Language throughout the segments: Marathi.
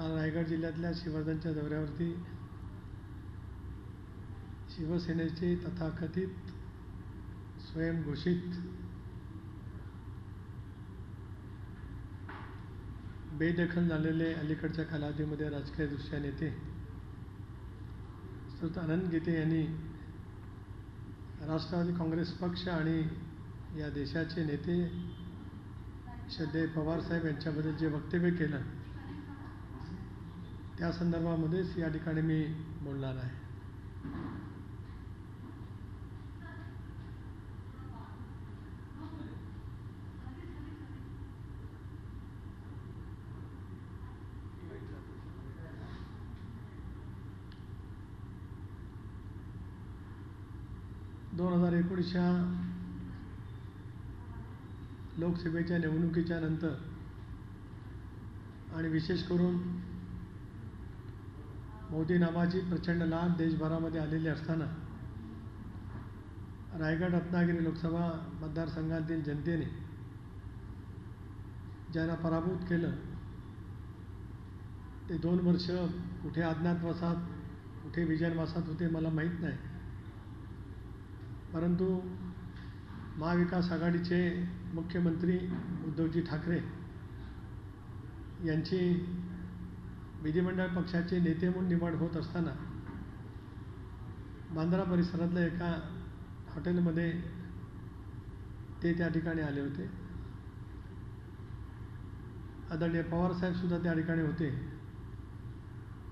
काल रायगड जिल्ह्यातल्या श्रीवर्धनच्या दौऱ्यावरती शिवसेनेचे तथाकथित स्वयंघोषित बेदखल झालेले अलीकडच्या कालावधीमध्ये राजकीयदृष्ट्या नेते श्रीयुत अनंत गीते यांनी राष्ट्रवादी काँग्रेस पक्ष आणि या देशाचे नेते श्रद्धेय पवारसाहेब यांच्याबद्दल जे वक्तव्य केलं त्या संदर्भामध्येच या ठिकाणी मी बोलणार आहे. च्या लोकसभेच्या निवडणुकीच्या नंतर आणि विशेष करून मोदी नावाची प्रचंड लाट देशभरामध्ये आलेली असताना रायगड रत्नागिरी लोकसभा मतदारसंघातील जनतेने ज्यांना पराभूत केलं ते 2 वर्ष कुठे अज्ञातवासात कुठे विजनवासात होते मला माहीत नाही, परंतु महाविकास आघाडीचे मुख्यमंत्री उद्धवजी ठाकरे यांची विधिमंडळ पक्षाचे नेते म्हणून निवड होत असताना बांद्रा परिसरातल्या एका हॉटेलमध्ये ते त्या ठिकाणी आले होते. आदरणीय पवारसाहेबसुद्धा त्या ठिकाणी होते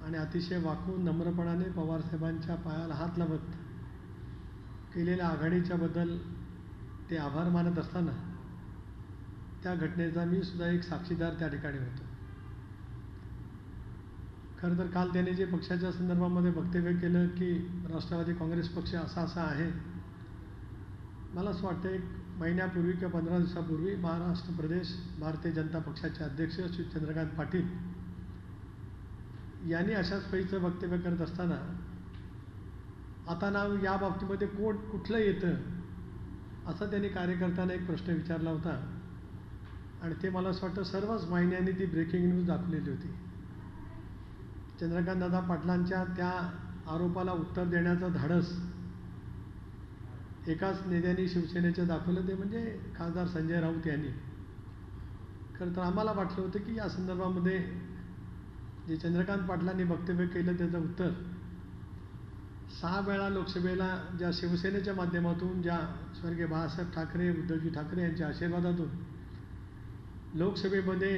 आणि अतिशय वाकून नम्रपणाने पवारसाहेबांच्या पायाला हात लावत केलेल्या आघाडीच्या बद्दल ते आभार मानत असताना त्या घटनेचा मी सुद्धा एक साक्षीदार त्या ठिकाणी होतो. खरं तर काल त्याने जे पक्षाच्या संदर्भामध्ये वक्तव्य केलं की राष्ट्रवादी काँग्रेस पक्ष असा आहे, मला असं वाटतं 1 महिन्यापूर्वी किंवा 15 दिवसापूर्वी महाराष्ट्र प्रदेश भारतीय जनता पक्षाचे अध्यक्ष श्री चंद्रकांत पाटील यांनी अशाच पैचं वक्तव्य करत असताना आता नाव या बाबतीमध्ये कुठलं येतं असं त्यांनी कार्यकर्त्यांना एक प्रश्न विचारला होता आणि ते मला असं वाटतं सर्वच वाहिन्यांनी ती ब्रेकिंग न्यूज दाखवलेली होती. चंद्रकांतदादा पाटलांच्या त्या आरोपाला उत्तर देण्याचं धाडस एकाच नेत्यांनी शिवसेनेचं दाखवलं, ते म्हणजे खासदार संजय राऊत यांनी. खरं तर आम्हाला वाटलं होतं की या संदर्भामध्ये जे चंद्रकांत पाटलांनी वक्तव्य केलं त्याचं उत्तर 6 वेळा लोकसभेला ज्या शिवसेनेच्या माध्यमातून ज्या स्वर्गीय बाळासाहेब ठाकरे उद्धवजी ठाकरे यांच्या आशीर्वादातून लोकसभेमध्ये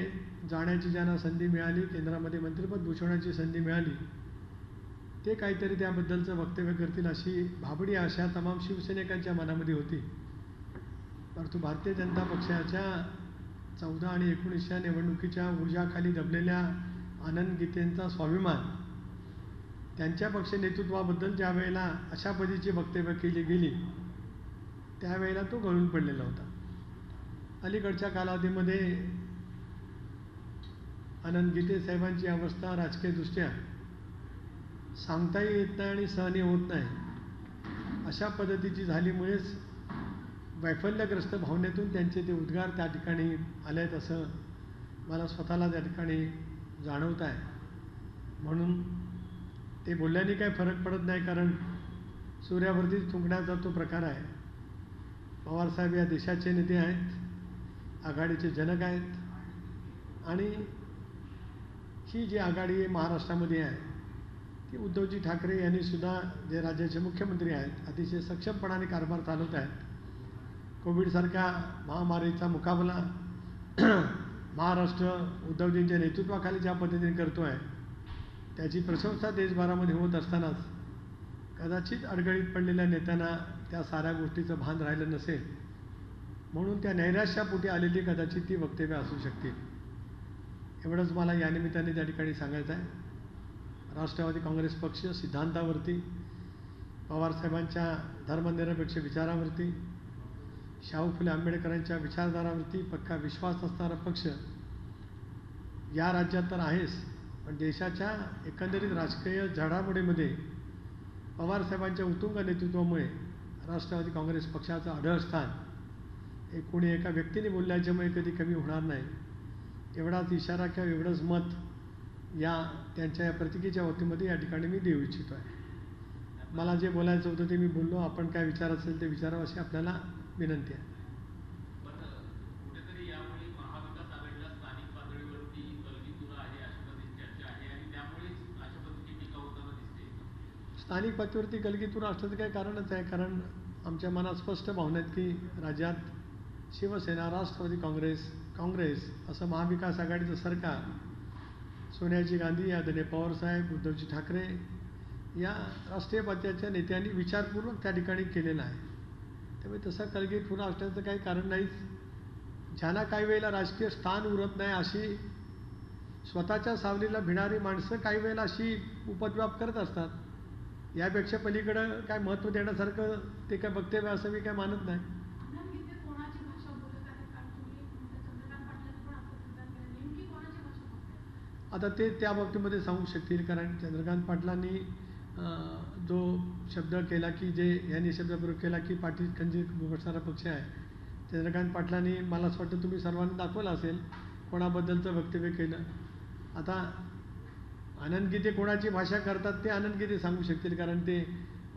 जाण्याची ज्यांना संधी मिळाली, केंद्रामध्ये मंत्रिपद भूषवण्याची संधी मिळाली, ते काहीतरी त्याबद्दलचं वक्तव्य करतील अशी भाबडी आशा तमाम शिवसैनिकांच्या मनामध्ये होती. परंतु भारतीय जनता पक्षाच्या 14 आणि 19 निवडणुकीच्या ऊर्जाखाली दबलेल्या आनंद गीतेंचा स्वाभिमान त्यांच्या पक्ष नेतृत्वाबद्दल ज्या वेळेला अशा पद्धतीची वक्तव्य केली गेली त्यावेळेला तो गळून पडलेला होता. अलीकडच्या कालावधीमध्ये आनंद गीते साहेबांची अवस्था राजकीयदृष्ट्या सांगताही येत नाही आणि सहनही होत नाही अशा पद्धतीची झाल्यामुळेच वैफल्यग्रस्त भावनेतून त्यांचे ते उद्गार त्या ठिकाणी आले आहेत असं मला स्वतःला त्या ठिकाणी जाणवत आहे. म्हणून ते बोलल्याने काही फरक पडत नाही, कारण सूर्यावरती थुंकण्याचा तो प्रकार आहे. पवारसाहेब या देशाचे नेते आहेत, आघाडीचे जनक आहेत आणि ही जी आघाडी आहे महाराष्ट्रामध्ये आहे ती उद्धवजी ठाकरे यांनी सुद्धा जे राज्याचे मुख्यमंत्री आहेत अतिशय सक्षमपणाने कारभार चालवत आहेत. कोविडसारख्या महामारीचा मुकाबला महाराष्ट्र उद्धवजींच्या नेतृत्वाखाली ज्या पद्धतीने करतो आहे त्याची प्रशंसा देशभरामध्ये होत असतानाच कदाचित अडगळीत पडलेल्या नेत्यांना त्या साऱ्या गोष्टीचं भान राहिलं नसेल, म्हणून त्या नैराश्यापोटी आलेली कदाचित ती वक्तव्य असू शकतील. एवढंच मला या निमित्ताने त्या ठिकाणी सांगायचं आहे. राष्ट्रवादी काँग्रेस पक्ष सिद्धांतावरती, पवारसाहेबांच्या धर्मनिरपेक्ष विचारावरती, शाहू फुले आंबेडकरांच्या विचारधारावरती पक्का विश्वास असणारा पक्ष या राज्यात तर आहेच, पण देशाच्या एकंदरीत राजकीय घडामोडीमध्ये पवारसाहेबांच्या उत्तुंग नेतृत्वामुळे राष्ट्रवादी काँग्रेस पक्षाचं आढळ स्थान हे कोणी एका व्यक्तीने बोलल्याच्यामुळे कधी कमी होणार नाही. एवढाच इशारा किंवा एवढंच मत या त्यांच्या या प्रतिकेच्या बाबतीमध्ये या ठिकाणी मी देऊ इच्छितो आहे. मला जे बोलायचं होतं ते मी बोललो. आपण काय विचार असेल ते विचारावं अशी आपल्याला विनंती आहे. कुठेतरी यामुळे महाविकास आघाडीला स्थानिक पातळीवरती कलगीतुरा आहे अशी पद्धतीची चर्चा आहे आणि त्यामुळेच अशा पद्धतीची टीका होताना दिसते. स्थानिक पातळीवरती कलगीतुरा असण्याचं काही कारणच आहे. कारण आमच्या मनात स्पष्ट भावना आहेत की राज्यात शिवसेना, राष्ट्रवादी काँग्रेस असं महाविकास आघाडीचं सरकार, सोनियाजी गांधी, आदरणीय पवारसाहेब, उद्धवजी ठाकरे या राष्ट्रीय पातळीच्या नेत्यांनी विचारपूर्वक त्या ठिकाणी केलेलं आहे. त्यामुळे तसं कलगीतुरा असण्याचं काही कारण नाहीच. ज्यांना काही वेळेला राजकीय स्थान उरत नाही अशी स्वतःच्या सावलीला भिणारी माणसं काही वेळेला अशी उपद्व्याप करत असतात. यापेक्षा पलीकडं काय महत्त्व देण्यासारखं ते काय वक्तव्य असं मी काय मानत नाही. आता ते त्या बाबतीमध्ये सांगू शकतील. कारण चंद्रकांत पाटलांनी जो शब्द केला की जे यांनी शब्द प्रयोग केला की पाटील खंजीर बसणारा पक्ष आहे. चंद्रकांत पाटलांनी मला असं वाटतं तुम्ही सर्वांनी दाखवलं असेल कोणाबद्दलचं वक्तव्य केलं. आता आनंद गीते कोणाची भाषा करतात ते आनंद गीते सांगू शकतील. कारण ते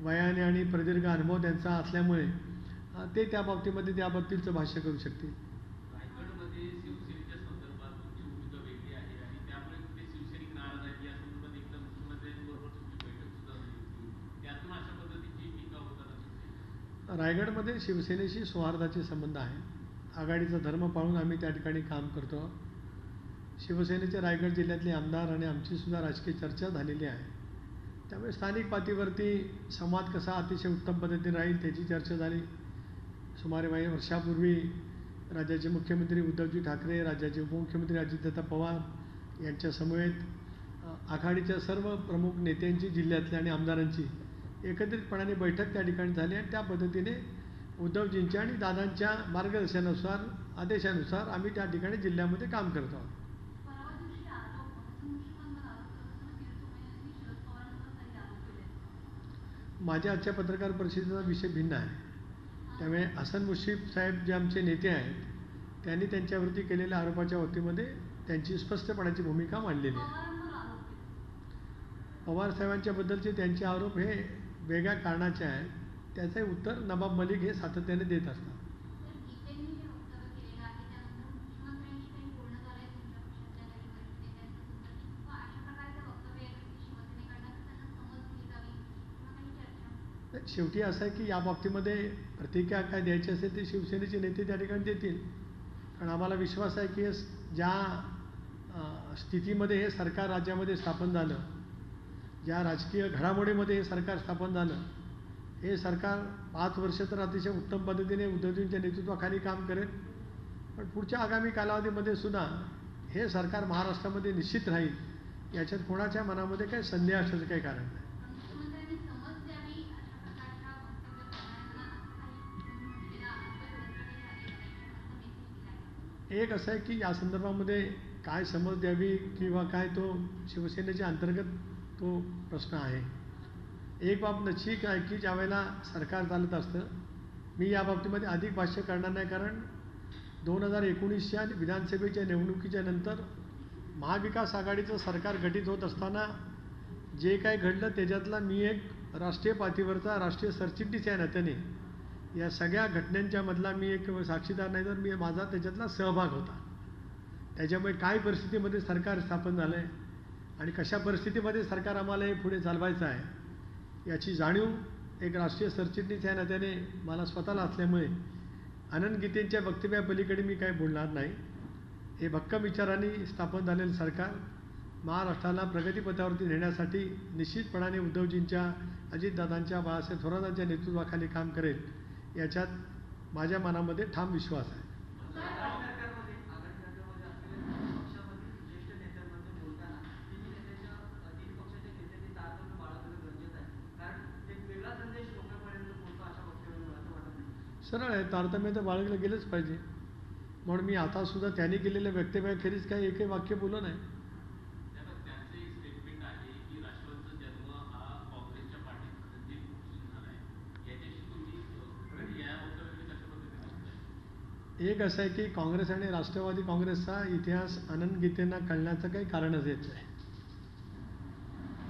वयाने आणि प्रदीर्घ अनुभव त्यांचा असल्यामुळे ते त्या बाबतीमध्ये त्याबद्दलचं भाष्य करू शकतील. रायगडमध्ये शिवसेनेच्या संदर्भात तुमची भूमिका वेगळी आहे आणि त्यामुळे कुठे शिवसैनिक नाराज आहेत या संदर्भात एकदा मुख्यमंत्र्यांबरोबर तुमची बैठक सुद्धा झाली होती. त्यातून अशा पद्धतीची टीका होताना दिसते. रायगडमध्ये शिवसेनेशी सौहार्दाचे संबंध आहे. आघाडीचा धर्म पाळून आम्ही त्या ठिकाणी काम करतो. शिवसेनेचे रायगड जिल्ह्यातले आमदार आणि आमची सुद्धा राजकीय चर्चा झालेली आहे. त्यामुळे स्थानिक पातळीवरती संवाद कसा अतिशय उत्तम पद्धतीने राहील त्याची चर्चा झाली. सुमारे वर्षापूर्वी राज्याचे मुख्यमंत्री उद्धवजी ठाकरे, राज्याचे उपमुख्यमंत्री अजितदादा पवार यांच्या समवेत आघाडीच्या सर्व प्रमुख नेत्यांची, जिल्ह्यातल्या आणि आमदारांची एकत्रितपणाने बैठक त्या ठिकाणी झाली आणि त्या पद्धतीने उद्धवजींच्या आणि दादांच्या मार्गदर्शनानुसार, आदेशानुसार आम्ही त्या ठिकाणी जिल्ह्यामध्ये काम करतो आहोत. माझ्या आजच्या पत्रकार परिषदेचा विषय भिन्न आहे. त्यामुळे हसन मुश्रीफ साहेब जे आमचे नेते आहेत त्यांनी त्यांच्यावरती केलेल्या आरोपाच्या बाबतीमध्ये त्यांची स्पष्टपणाची भूमिका मांडलेली आहे. पवारसाहेबांच्याबद्दलचे त्यांचे आरोप हे वेगळ्या कारणाचे आहेत. त्याचे उत्तर नवाब मलिक हे सातत्याने देत असतात. शेवटी असं आहे की या बाबतीमध्ये प्रतिक्रिया काय द्यायची असेल ते शिवसेनेचे नेते त्या ठिकाणी देतील. कारण आम्हाला विश्वास आहे की ज्या स्थितीमध्ये हे सरकार राज्यामध्ये स्थापन झालं, ज्या राजकीय घडामोडीमध्ये हे सरकार स्थापन झालं, हे सरकार 5 वर्ष तर अतिशय उत्तम पद्धतीने उद्धवजींच्या नेतृत्वाखाली काम करेल. पण पुढच्या आगामी कालावधीमध्ये सुद्धा हे सरकार महाराष्ट्रामध्ये निश्चित राहील याच्यात कोणाच्या मनामध्ये काही संदेह असण्याचं काही कारण नाही. एक असं आहे की या संदर्भामध्ये काय समज द्यावी किंवा काय तो शिवसेनेच्या अंतर्गत तो प्रश्न आहे. एक बाब निश्चित आहे की ज्यावेळेला सरकार चालत असतं, मी या बाबतीमध्ये अधिक भाष्य करणार नाही. कारण 2019च्या विधानसभेच्या निवडणुकीच्या नंतर महाविकास आघाडीचं सरकार गठीत होत असताना जे काय घडलं त्याच्यातला मी एक राष्ट्रीय पातळीवरचा राष्ट्रीय सरचिटणीस या नात्याने या सगळ्या घटनांच्या मधला मी एक साक्षीदार नाही तर माझा त्याच्यातला सहभाग होता. त्याच्यामुळे काय परिस्थितीमध्ये सरकार स्थापन झालं आहे आणि कशा परिस्थितीमध्ये सरकार आम्हाला हे पुढे चालवायचं आहे याची जाणीव एक राष्ट्रीय सरचिटणीस या नात्याने मला स्वतःला असल्यामुळे आनंद गीतेंच्या वक्तव्यापलीकडे मी काही बोलणार नाही. हे भक्कम विचारांनी स्थापन झालेलं सरकार महाराष्ट्राला प्रगतीपथावरती नेण्यासाठी निश्चितपणाने उद्धवजींच्या, अजितदादांच्या, बाळासाहेब थोरातांच्या नेतृत्वाखाली काम करेल याच्यात माझ्या मनामध्ये ठाम विश्वास आहे. सरळ आहे, तारतम्य तर बाळगलं गेलंच पाहिजे. म्हणून मी आता सुद्धा त्यांनी केलेल्या वक्तव्याखेरीज काही एकही वाक्य बोललं नाही. एक असं आहे की काँग्रेस आणि राष्ट्रवादी काँग्रेसचा इतिहास आनंद गीतेंना कळण्याचं काही कारणच येत नाही.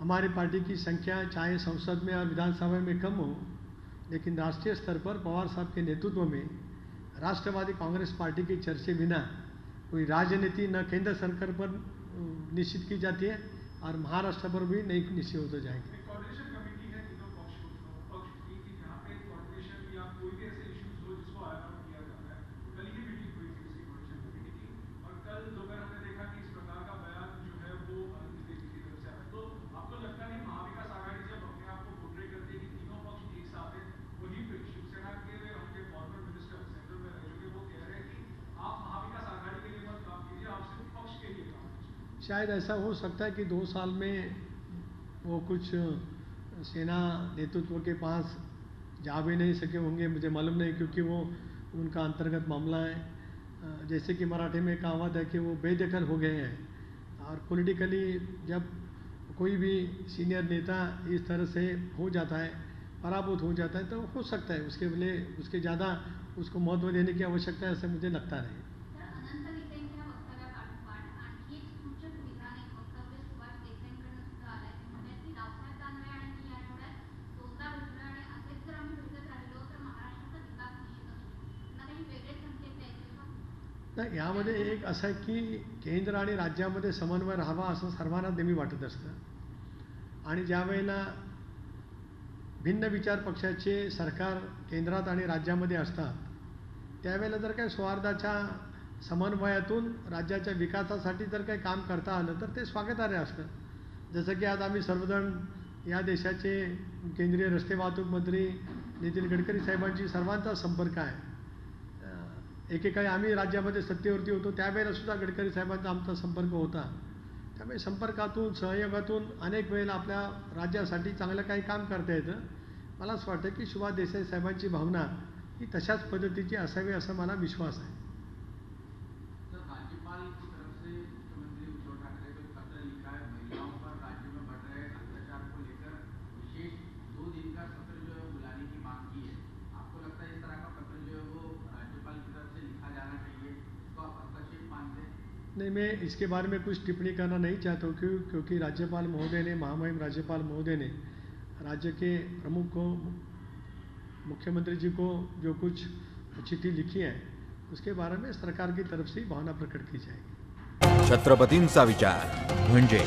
हमारी पार्टी की संख्या चाहे संसद में और विधानसभा में कम हो, लेकिन राष्ट्रीय स्तर पर पवार साहब के नेतृत्व में राष्ट्रवादी कांग्रेस पार्टी के चर्चे बिना कोई राजनीति न केंद्र सरकार पर निश्चित की जाती है और महाराष्ट्र पर भी नहीं निश्चित होते जाएंगे। कोऑर्डिनेशन कमेटी है तीनों पक्ष की कि जहाँ पे कोऑर्डिनेशन या कोई भी ऐसे इश्यूज हो जिसको आईएम किया जाता है। कल ही मीटिंग हुई थी उसकी कोऑर्डिनेशन कमेटी की और कल दोपहर हमने देखा कि इस प्रकार का बयान जो है वो बीजेपी की तरफ से आया। तो आपको लगता नहीं महाविकास आघाड़ी जब अपने आप को पोर्ट्रे करती है कि तीनों पक्ष एक साथ है, वहीं पे शिवसेना के उनके फॉर्मर मिनिस्टर सेंट्रल में रह चुके वो कह रहे हैं कि आप महाविकास आघाड़ी के लिए मत काम कीजिए, आप सिर्फ पक्ष के लिए काम कीजिए। शायद ऐसा हो सकता है कि 2 साल में वो कुछ सेना नेतृत्व के पास जा भी नहीं सके होंगे, मुझे मालूम नहीं, क्योंकि वो उनका अंतर्गत मामला है। जैसे कि मराठी में कहावत है कि वो बेदखल हो गए हैं। और पॉलिटिकली जब कोई भी सीनियर नेता इस तरह से हो जाता है, पराभूत हो जाता है, तो हो सकता है उसके लिए उसके ज़्यादा उसको महत्त्व देने की आवश्यकता है, ऐसा मुझे लगता नहीं। तर अनंत गीतेंच्या वक्तव्यापाठोपाठ आणखी एक सूचक विधान एक वक्तव्य सुभाष देसाईंकडून सुद्धा आलंय. ते म्हणाले की रावसाहेब दानवे आणि मी या आठवड्यात दोनदा भेटलो आणि असेच जर आम्ही भेटत राहिलो तर महाराष्ट्राचा विकास निश्चित असतो. त्यांना काही वेगळे संकेत द्यायचे का? नाही, यामध्ये एक असं आहे की केंद्र आणि राज्यामध्ये समन्वय राहावा असं सर्वांना नेहमी वाटत असतं. आणि ज्या वेळेला भिन्न विचार पक्षाचे सरकार केंद्रात आणि राज्यामध्ये असतात, त्यावेळेला जर काही सौहार्दाच्या समन्वयातून राज्याच्या विकासासाठी जर काही काम करता आलं तर ते स्वागतार्ह असतं. जसं की आज आम्ही सर्वजण या देशाचे केंद्रीय रस्ते वाहतूक मंत्री नितीन गडकरी साहेबांची सर्वांचा संपर्क आहे. एकेकाळी आम्ही राज्यामध्ये सत्तेवरती होतो त्यावेळेला सुद्धा गडकरी साहेबांचा आमचा संपर्क होता. त्यामुळे संपर्कातून सहयोगातून अनेक वेळेला आपल्या राज्यासाठी चांगलं काही काम करता येतं. मला असं वाटतं की सुभाष देसाई साहेबांची भावना ही तशाच पद्धतीची असावी असं मला विश्वास आहे. सर, राज्यपाल की तरफ से मुख्यमंत्री उद्धव ठाकरे को पत्र लिखा है, महिलाओं पर राज्य में बढ़ रहे अत्याचार को लेकर विशेष 2 दिन का सत्र जो है बुलाने की मांग की है। आपको लगता है इस तरह का पत्र जो है वो राज्यपाल की तरफ से लिखा जाना चाहिए, इसको आप हस्तक्षेप मानते हैं? नहीं, मैं इसके बारे में कुछ टिप्पणी करना नहीं चाहता हूँ, क्योंकि राज्यपाल महोदय ने, महामहिम राज्यपाल महोदय ने राज्य के प्रमुख को, मुख्यमंत्री जी को जो कुछ चिट्ठी लिखी है उसके बारे में सरकार की तरफ से ही भावना प्रकट की जाएगी. छत्रपतींचा विचार म्हणजे